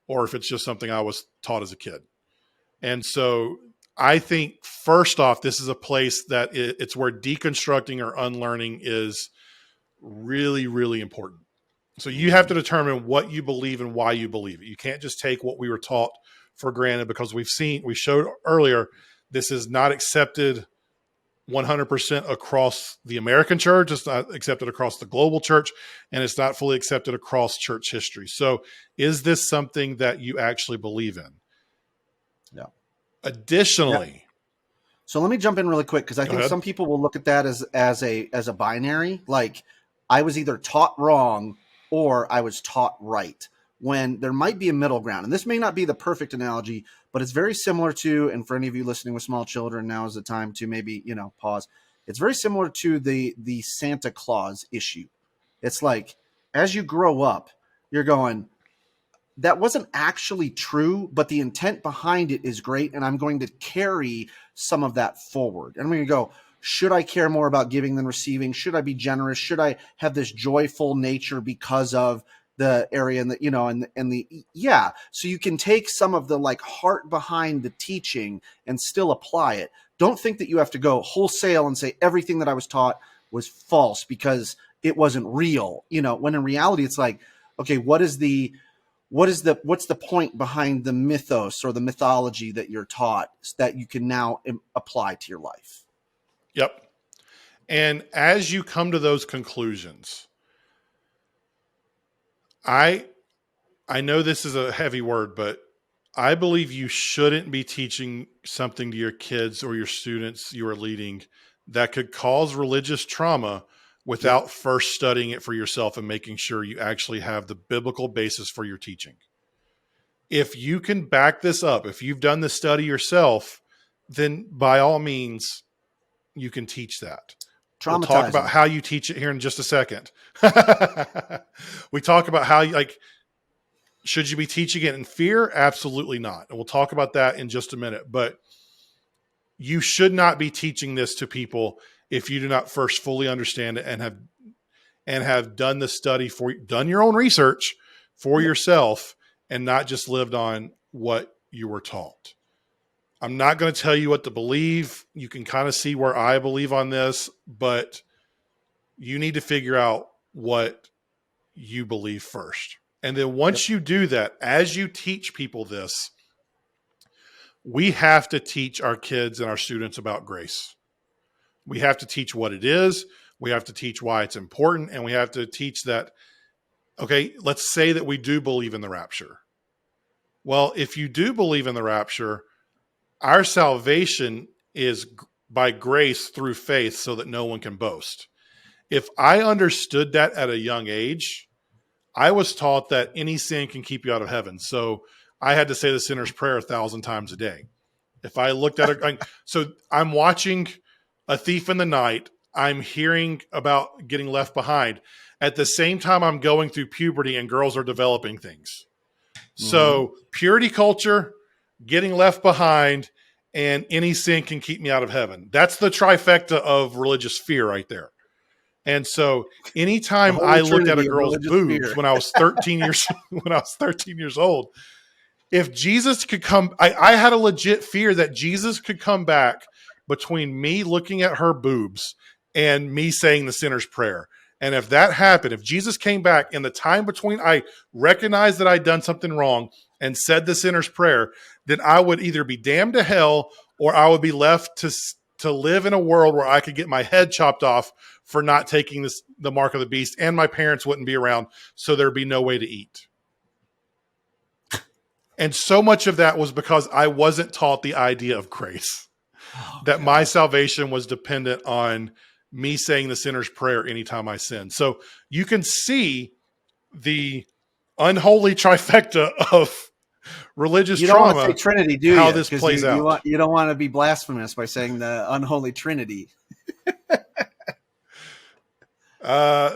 or if it's just something I was taught as a kid. And so I think first off, this is a place that it's where deconstructing or unlearning is really, really important. So you have to determine what you believe and why you believe it. You can't just take what we were taught for granted, because we showed earlier, this is not accepted 100% across the American church. It's not accepted across the global church, and it's not fully accepted across church history. So is this something that you actually believe in? Yeah. Additionally, So let me jump in really quick, because I go think ahead. some people will look at that as a binary, like I was either taught wrong or I was taught right, when there might be a middle ground. And this may not be the perfect analogy, but it's very similar to, and for any of you listening with small children, now is the time to maybe, pause. It's very similar to the Santa Claus issue. It's like, as you grow up, you're going, that wasn't actually true, but the intent behind it is great. And I'm going to carry some of that forward. And I'm going to go, should I care more about giving than receiving? Should I be generous? Should I have this joyful nature because of the area and yeah. So you can take some of the like heart behind the teaching and still apply it. Don't think that you have to go wholesale and say everything that I was taught was false because it wasn't real, when in reality, it's like, okay, what's the point behind the mythos or the mythology that you're taught that you can now apply to your life? Yep. And as you come to those conclusions, I I know this is a heavy word, but I believe you shouldn't be teaching something to your kids or your students you are leading that could cause religious trauma Yep. without first studying it for yourself and making sure you actually have the biblical basis for your teaching. If you can back this up, if you've done the study yourself, then by all means, you can teach that. We'll talk Traumatize about them. how you teach it here in just a second. We talk about how you like, should you be teaching it in fear? Absolutely not. And we'll talk about that in just a minute. But you should not be teaching this to people if you do not first fully understand it and have done the study done your own research for Yep. yourself and not just lived on what you were taught. I'm not going to tell you what to believe. You can kind of see where I believe on this, but you need to figure out what you believe first. And then once you do that, as you teach people this, we have to teach our kids and our students about grace. We have to teach what it is. We have to teach why it's important. And we have to teach that, okay, let's say that we do believe in the rapture. Well, if you do believe in the rapture, our salvation is by grace through faith so that no one can boast. If I understood that at a young age, I was taught that any sin can keep you out of heaven. So I had to say the sinner's prayer 1,000 times a day. If I looked at it, so I'm watching A Thief in the Night. I'm hearing about getting left behind. At the same time, I'm going through puberty and girls are developing things. So purity culture, getting left behind, and any sin can keep me out of heaven. That's the trifecta of religious fear right there. And so anytime I looked at a girl's boobs when I was 13 years old, if Jesus could come, I had a legit fear that Jesus could come back between me looking at her boobs and me saying the sinner's prayer. And if that happened, if Jesus came back in the time between I recognized that I'd done something wrong and said the sinner's prayer, then I would either be damned to hell or I would be left to live in a world where I could get my head chopped off for not taking the mark of the beast, and my parents wouldn't be around, so there'd be no way to eat. And so much of that was because I wasn't taught the idea of grace, that my salvation was dependent on me saying the sinner's prayer anytime I sin. So you can see the unholy trifecta of religious trauma. You don't want to say Trinity, do you? How this plays out. You don't want to be blasphemous by saying the unholy Trinity.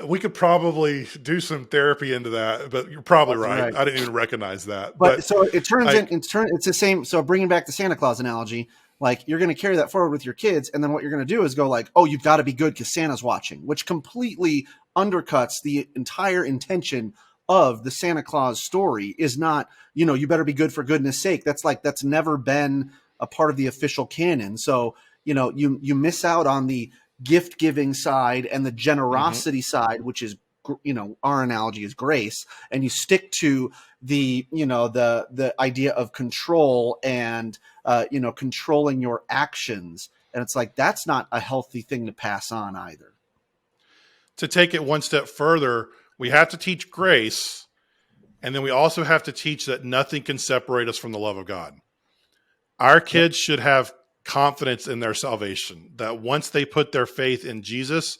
We could probably do some therapy into that, but you're probably right. I didn't even recognize that. But so it turns it's the same. So bringing back the Santa Claus analogy, like you're going to carry that forward with your kids. And then what you're going to do is go like, oh, you've got to be good because Santa's watching, which completely undercuts the entire intention of the Santa Claus story. Is not, you better be good for goodness sake. That's never been a part of the official canon. So, you miss out on the gift giving side and the generosity side, which is, our analogy is grace, and you stick to the, the idea of control and, controlling your actions. And it's like, that's not a healthy thing to pass on either. To take it one step further, we have to teach grace. And then we also have to teach that nothing can separate us from the love of God. Our kids should have confidence in their salvation, that once they put their faith in Jesus,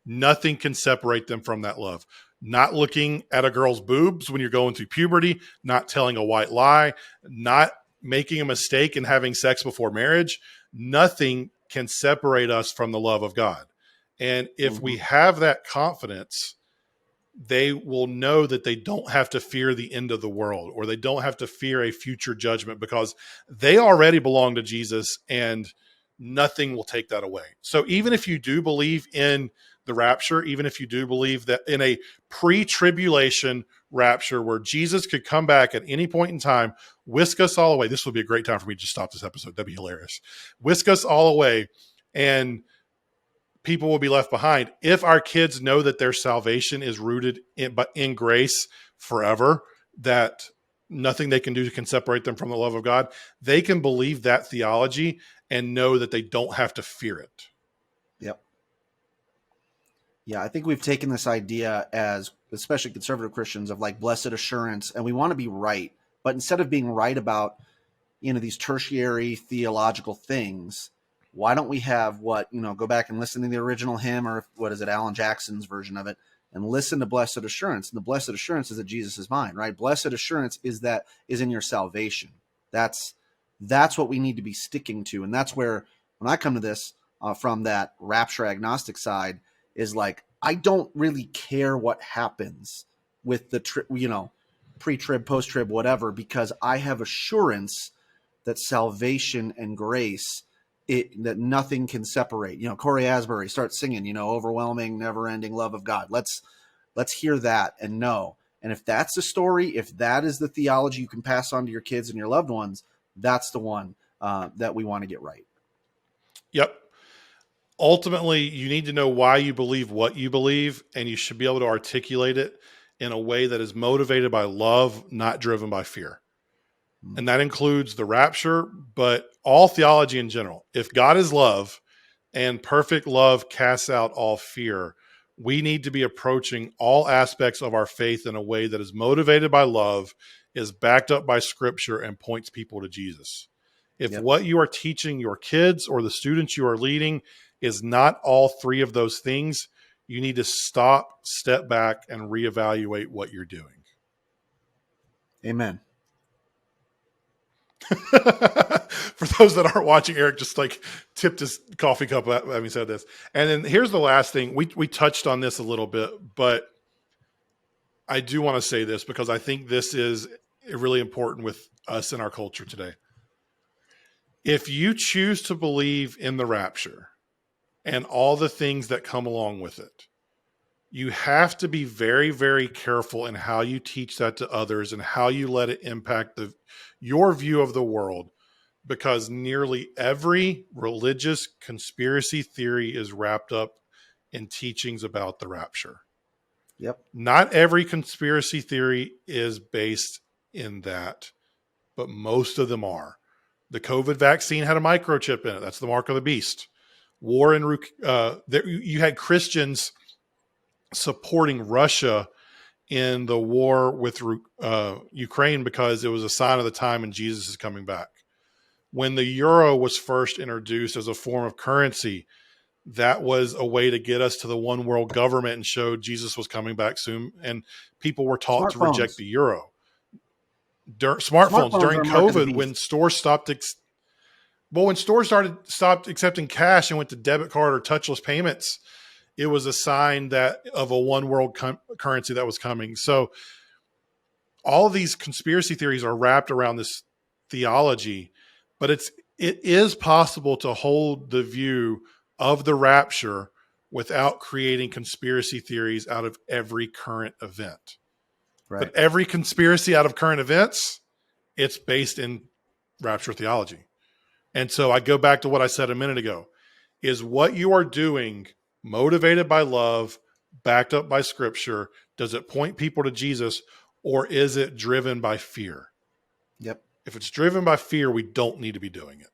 nothing can separate them from that love. Not looking at a girl's boobs when you're going through puberty, not telling a white lie, not making a mistake and having sex before marriage. Nothing can separate us from the love of God. And if we have that confidence, they will know that they don't have to fear the end of the world, or they don't have to fear a future judgment, because they already belong to Jesus and nothing will take that away. So even if you do believe in the rapture, even if you do believe that in a pre-tribulation rapture where Jesus could come back at any point in time, whisk us all away. This would be a great time for me to just stop this episode. That'd be hilarious. Whisk us all away and people will be left behind. If our kids know that their salvation is rooted in grace forever, that nothing they can do can separate them from the love of God, they can believe that theology and know that they don't have to fear it. Yep. Yeah, I think we've taken this idea as, especially conservative Christians, of like blessed assurance, and we want to be right. But instead of being right about, these tertiary theological things, why don't we have go back and listen to the original hymn, or what is it, Alan Jackson's version of it, and listen to blessed assurance. And the blessed assurance is that Jesus is mine, right? Blessed assurance is in your salvation. That's what we need to be sticking to. And that's where, when I come to this from that rapture agnostic side, is like, I don't really care what happens with the pre-trib, post-trib, whatever, because I have assurance that salvation and grace, that nothing can separate. Corey Asbury starts singing, overwhelming, never-ending love of God. Let's hear that and know. And if that's the story, if that is the theology you can pass on to your kids and your loved ones, that's the one. that we want to get right. Yep. Ultimately, you need to know why you believe what you believe, and you should be able to articulate it in a way that is motivated by love, not driven by fear. And that includes the rapture, but all theology in general. If God is love and perfect love casts out all fear, we need to be approaching all aspects of our faith in a way that is motivated by love, is backed up by scripture, and points people to Jesus. If Yep. what you are teaching your kids or the students you are leading is not all three of those things, you need to stop, step back, and reevaluate what you're doing. Amen. For those that aren't watching, Eric just like tipped his coffee cup having said this. And then here's the last thing. We touched on this a little bit, but I do want to say this because I think this is really important with us in our culture today. If you choose to believe in the rapture and all the things that come along with it, you have to be very, very careful in how you teach that to others and how you let it impact your view of the world, because nearly every religious conspiracy theory is wrapped up in teachings about the rapture. Yep. Not every conspiracy theory is based in that, but most of them are. The COVID vaccine had a microchip in it. That's the mark of the beast. War in you had Christians supporting Russia in the war with Ukraine because it was a sign of the time and Jesus is coming back. When the euro was first introduced as a form of currency, that was a way to get us to the one world government and showed Jesus was coming back soon. And people were taught to reject the euro. Smartphones during COVID, when stores stopped accepting cash and went to debit card or touchless payments, it was a sign of a one world currency that was coming. So all of these conspiracy theories are wrapped around this theology, but it is possible to hold the view of the rapture without creating conspiracy theories out of every current event. Right. But every conspiracy out of current events, it's based in rapture theology. And so I go back to what I said a minute ago. Is what you are doing motivated by love, backed up by scripture? Does it point people to Jesus, or is it driven by fear? Yep. If it's driven by fear, we don't need to be doing it.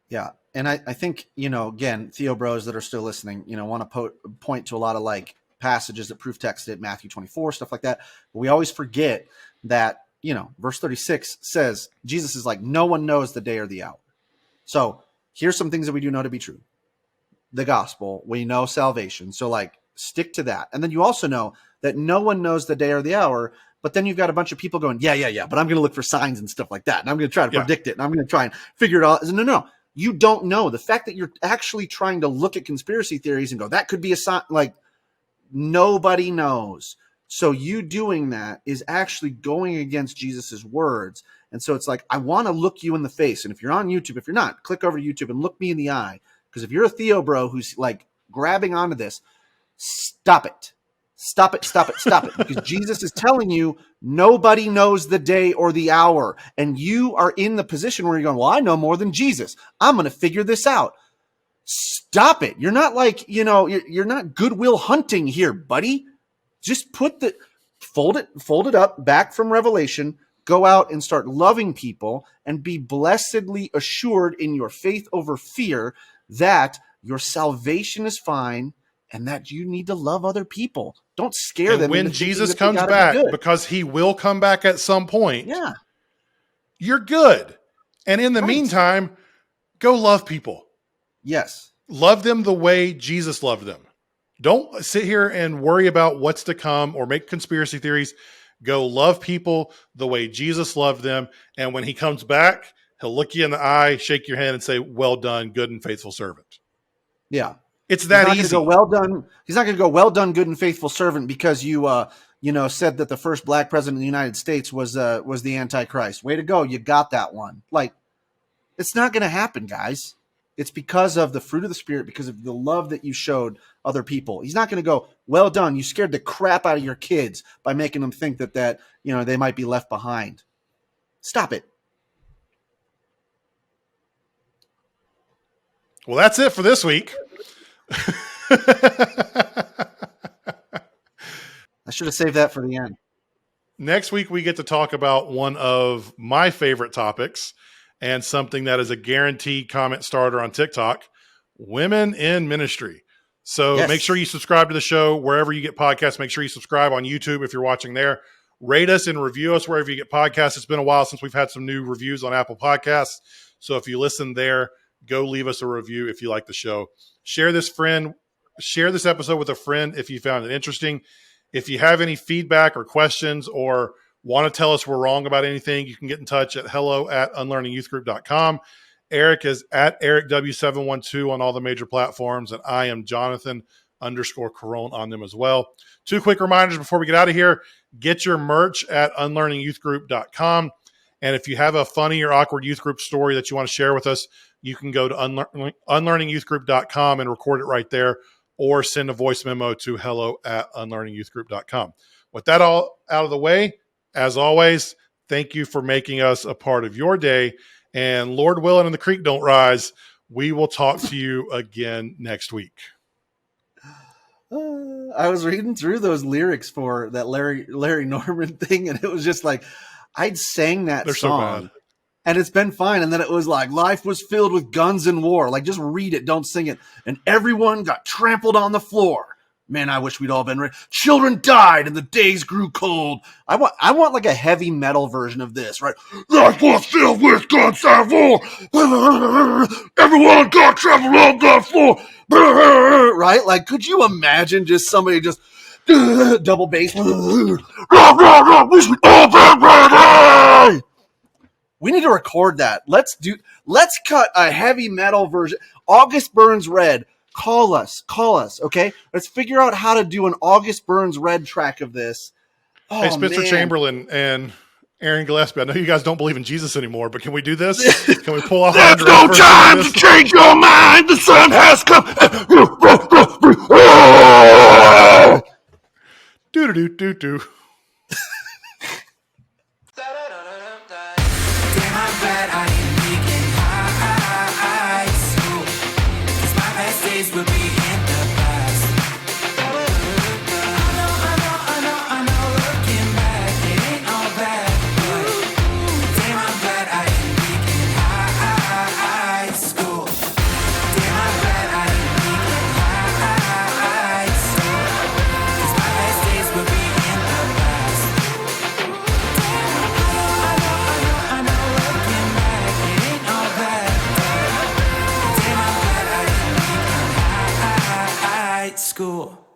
Yeah. And I think, again, Theo bros that are still listening, want to point to a lot of like passages that proof text it, Matthew 24, stuff like that. But we always forget that, verse 36 says, Jesus is like, no one knows the day or the hour. So here's some things that we do know to be true. The gospel, we know salvation. So like stick to that. And then you also know that no one knows the day or the hour, but then you've got a bunch of people going, yeah, but I'm going to look for signs and stuff like that. And I'm going to try to predict it. And I'm going to try and figure it out. No, you don't know. The fact that you're actually trying to look at conspiracy theories and go, that could be a sign, like nobody knows. So you doing that is actually going against Jesus's words. And so it's like, I want to look you in the face. And if you're on YouTube, if you're not, click over to YouTube and look me in the eye. Because if you're a Theo bro who's like grabbing onto this, stop it. Stop it. Because Jesus is telling you nobody knows the day or the hour. And you are in the position where you're going, well, I know more than Jesus. I'm going to figure this out. Stop it. You're not like, you're not Goodwill Hunting here, buddy. Just fold it up back from Revelation, go out and start loving people and be blessedly assured in your faith over fear that your salvation is fine and that you need to love other people. Don't scare them. When Jesus comes back, because he will come back at some point, you're good. And in the meantime, go love people. Yes. Love them the way Jesus loved them. Don't sit here and worry about what's to come or make conspiracy theories. Go love people the way Jesus loved them. And when he comes back, he'll look you in the eye, shake your hand, and say, well done, good and faithful servant. Yeah. It's that easy. Well done. He's not going to go, well done, good and faithful servant, because you said that the first black president of the United States was the Antichrist. Way to go. You got that one. Like, it's not going to happen, guys. It's because of the fruit of the Spirit, because of the love that you showed other people. He's not going to go, well done. You scared the crap out of your kids by making them think that they might be left behind. Stop it. Well, that's it for this week. I should have saved that for the end. Next week, we get to talk about one of my favorite topics and something that is a guaranteed comment starter on TikTok, women in ministry. So Make sure you subscribe to the show wherever you get podcasts. Make sure you subscribe on YouTube if you're watching there. Rate us and review us wherever you get podcasts. It's been a while since we've had some new reviews on Apple Podcasts. So if you listen there, go leave us a review if you like the show. Share this episode with a friend if you found it interesting. If you have any feedback or questions or want to tell us we're wrong about anything, you can get in touch at hello@unlearningyouthgroup.com. Eric is at EricW712 on all the major platforms, and I am Jonathan_Carone on them as well. 2 quick reminders before we get out of here. Get your merch at unlearningyouthgroup.com. And if you have a funny or awkward youth group story that you want to share with us, you can go to unlearningyouthgroup.com and record it right there, or send a voice memo to hello@unlearningyouthgroup.com. With that all out of the way, as always, thank you for making us a part of your day. And Lord willing and the creek don't rise, we will talk to you again next week. I was reading through those lyrics for that Larry Norman thing, and it was just like, I'd sang that They're song. So bad. And it's been fine. And then it was like, life was filled with guns and war. Like, just read it, don't sing it. And everyone got trampled on the floor. Man, I wish we'd all been ready. Children died and the days grew cold. I want like a heavy metal version of this, right? Life was filled with guns and war. Everyone got trampled on the floor. Right? Like, could you imagine just somebody just double bass? Wish we'd all been ready. We need to record that. Let's cut a heavy metal version. August Burns Red. Call us. Okay? Let's figure out how to do an August Burns Red track of this. Oh, hey, Spencer man. Chamberlain and Aaron Gillespie, I know you guys don't believe in Jesus anymore, but can we do this? Can we pull off? There's no time to change your mind. The sun has come. Do-do-do-do-do. Will be in the past. I know, looking back, it ain't all bad, but damn, I'm glad I didn't peak in high school. Damn, I'm glad I didn't peak in high school, 'cause my best days will be in the past. I know, looking back, it ain't all bad, but damn, I'm glad I didn't peak in high school.